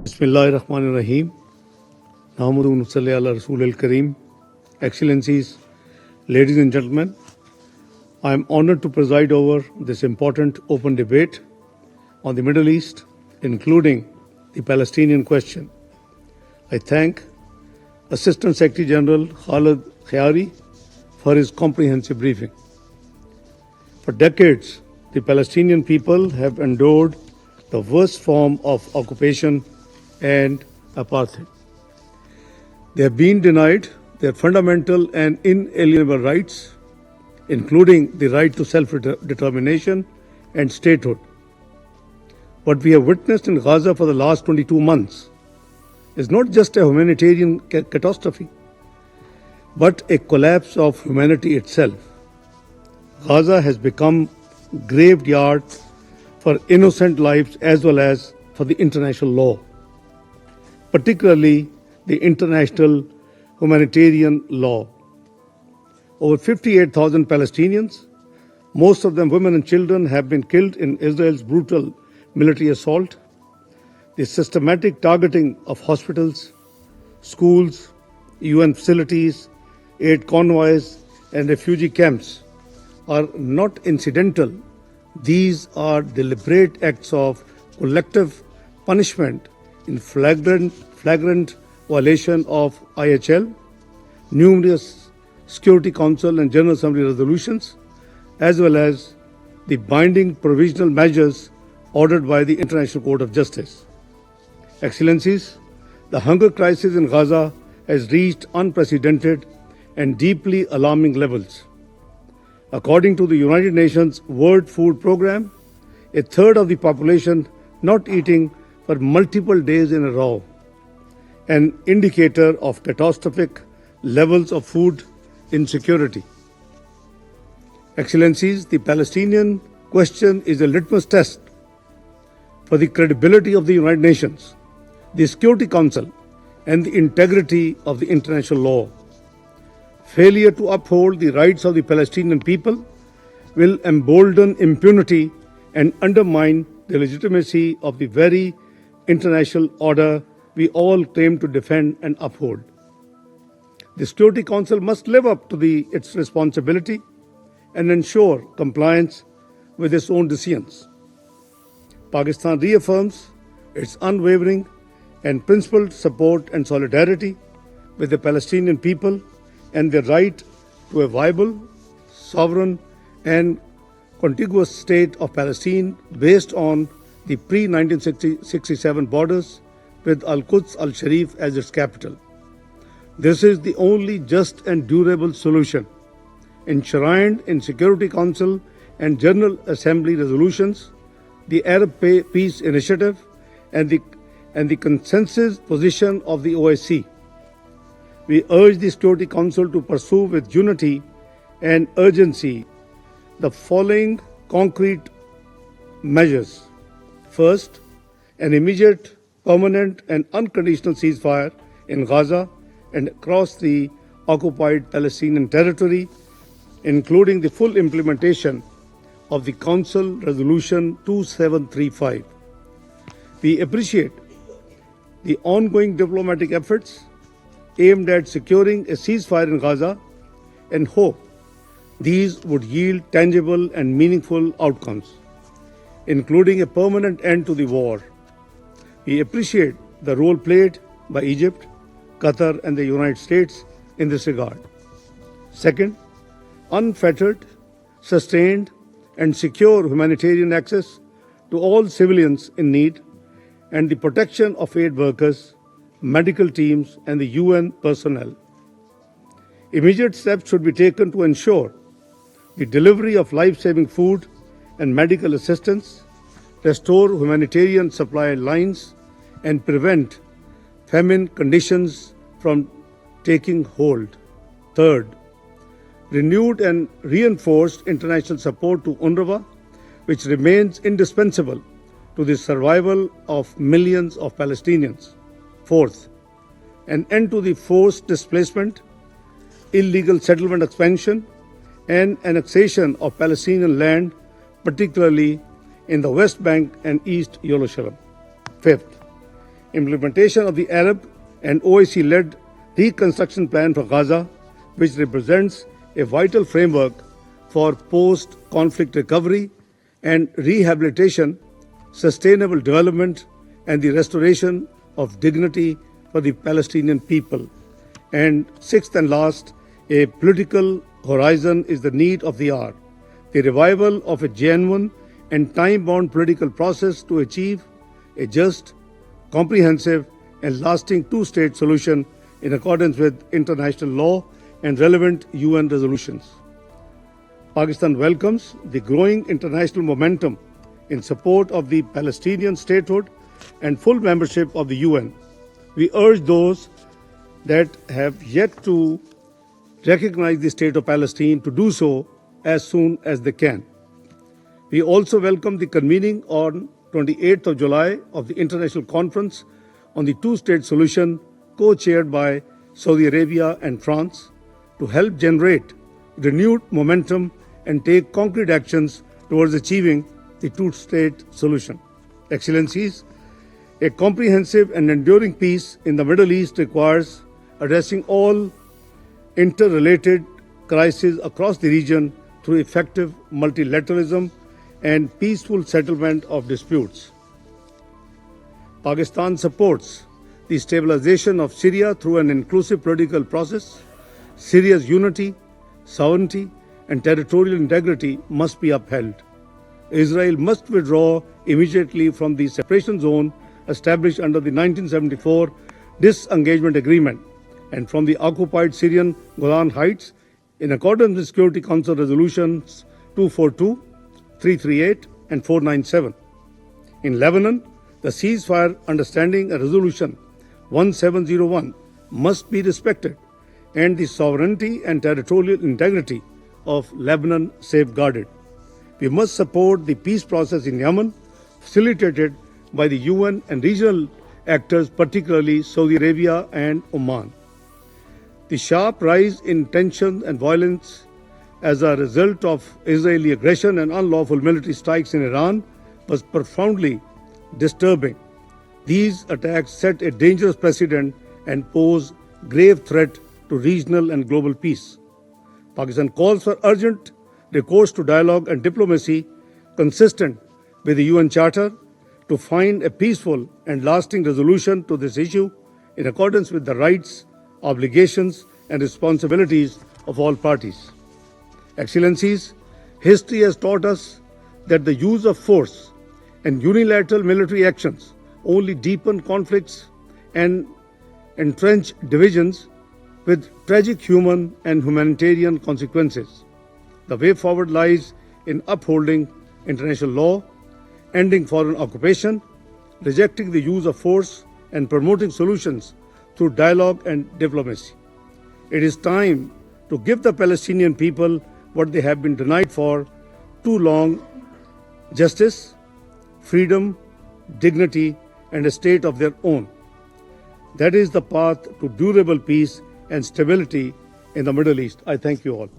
Bismillahirrahmanirrahim. Nahmaduhu wa nusalli ala Rasul al-Kareem. Excellencies, ladies and gentlemen, I am honored to preside over this important open debate on the Middle East, including the Palestinian question. I thank Assistant Secretary General Khalid Khayari for his comprehensive briefing. For decades, the Palestinian people have endured the worst form of occupation and apartheid. They have been denied their fundamental and inalienable rights, including the right to self-determination and statehood. What we have witnessed in Gaza for the last 22 months is not just a humanitarian catastrophe, but a collapse of humanity itself. Gaza has become a graveyard for innocent lives as well as for the international law, particularly the international humanitarian law. Over 58,000 Palestinians, most of them women and children, have been killed in Israel's brutal military assault. The systematic targeting of hospitals, schools, UN facilities, aid convoys, and refugee camps are not incidental. These are deliberate acts of collective punishment in flagrant violation of IHL, numerous Security Council and General Assembly resolutions, as well as the binding provisional measures ordered by the International Court of Justice. Excellencies, the hunger crisis in Gaza has reached unprecedented and deeply alarming levels. According to the United Nations World Food Programme, a third of the population not eating for multiple days in a row, an indicator of catastrophic levels of food insecurity. Excellencies, the Palestinian question is a litmus test for the credibility of the United Nations, the Security Council, and the integrity of the international law. Failure to uphold the rights of the Palestinian people will embolden impunity and undermine the legitimacy of the very international order we all claim to defend and uphold. The Security Council must live up to its responsibility and ensure compliance with its own decisions. Pakistan reaffirms its unwavering and principled support and solidarity with the Palestinian people and their right to a viable, sovereign, and contiguous state of Palestine based on the pre-1967 borders with Al-Quds Al-Sharif as its capital. This is the only just and durable solution, enshrined in Security Council and General Assembly resolutions, the Arab Peace Initiative, and the consensus position of the OSCE. We urge the Security Council to pursue with unity and urgency the following concrete measures. First, an immediate, permanent, and unconditional ceasefire in Gaza and across the occupied Palestinian territory, including the full implementation of the Council Resolution 2735. We appreciate the ongoing diplomatic efforts aimed at securing a ceasefire in Gaza and hope these would yield tangible and meaningful outcomes, including a permanent end to the war. We appreciate the role played by Egypt, Qatar, and the United States in this regard. Second, unfettered, sustained, and secure humanitarian access to all civilians in need and the protection of aid workers, medical teams, and the UN personnel. Immediate steps should be taken to ensure the delivery of life-saving food and medical assistance, restore humanitarian supply lines, and prevent famine conditions from taking hold. Third, renewed and reinforced international support to UNRWA, which remains indispensable to the survival of millions of Palestinians. Fourth, an end to the forced displacement, illegal settlement expansion, and annexation of Palestinian land, particularly in the West Bank and East Jerusalem. Fifth, implementation of the Arab and OIC-led reconstruction plan for Gaza, which represents a vital framework for post-conflict recovery and rehabilitation, sustainable development, and the restoration of dignity for the Palestinian people. And sixth and last, a political horizon is the need of the hour, the revival of a genuine and time-bound political process to achieve a just, comprehensive, and lasting two-state solution in accordance with international law and relevant UN resolutions. Pakistan welcomes the growing international momentum in support of the Palestinian statehood and full membership of the UN. We urge those that have yet to recognize the state of Palestine to do so as soon as they can. We also welcome the convening on 28th of July of the International Conference on the Two-State Solution, co-chaired by Saudi Arabia and France, to help generate renewed momentum and take concrete actions towards achieving the two-state solution. Excellencies, a comprehensive and enduring peace in the Middle East requires addressing all interrelated crises across the region through effective multilateralism and peaceful settlement of disputes. Pakistan supports the stabilization of Syria through an inclusive political process. Syria's unity, sovereignty, and territorial integrity must be upheld. Israel must withdraw immediately from the separation zone established under the 1974 disengagement agreement and from the occupied Syrian Golan Heights in accordance with Security Council resolutions 242, 338, and 497. In Lebanon, the ceasefire understanding and resolution 1701 must be respected and the sovereignty and territorial integrity of Lebanon safeguarded. We must support the peace process in Yemen, facilitated by the UN and regional actors, particularly Saudi Arabia and Oman. The sharp rise in tension and violence as a result of Israeli aggression and unlawful military strikes in Iran was profoundly disturbing. These attacks set a dangerous precedent and pose grave threat to regional and global peace. Pakistan calls for urgent recourse to dialogue and diplomacy consistent with the UN Charter to find a peaceful and lasting resolution to this issue in accordance with the rights, obligations, and responsibilities of all parties. Excellencies, history has taught us that the use of force and unilateral military actions only deepen conflicts and entrench divisions with tragic human and humanitarian consequences. The way forward lies in upholding international law, ending foreign occupation, rejecting the use of force, and promoting solutions through dialogue and diplomacy. It is time to give the Palestinian people what they have been denied for too long: justice, freedom, dignity, and a state of their own. That is the path to durable peace and stability in the Middle East. I thank you all.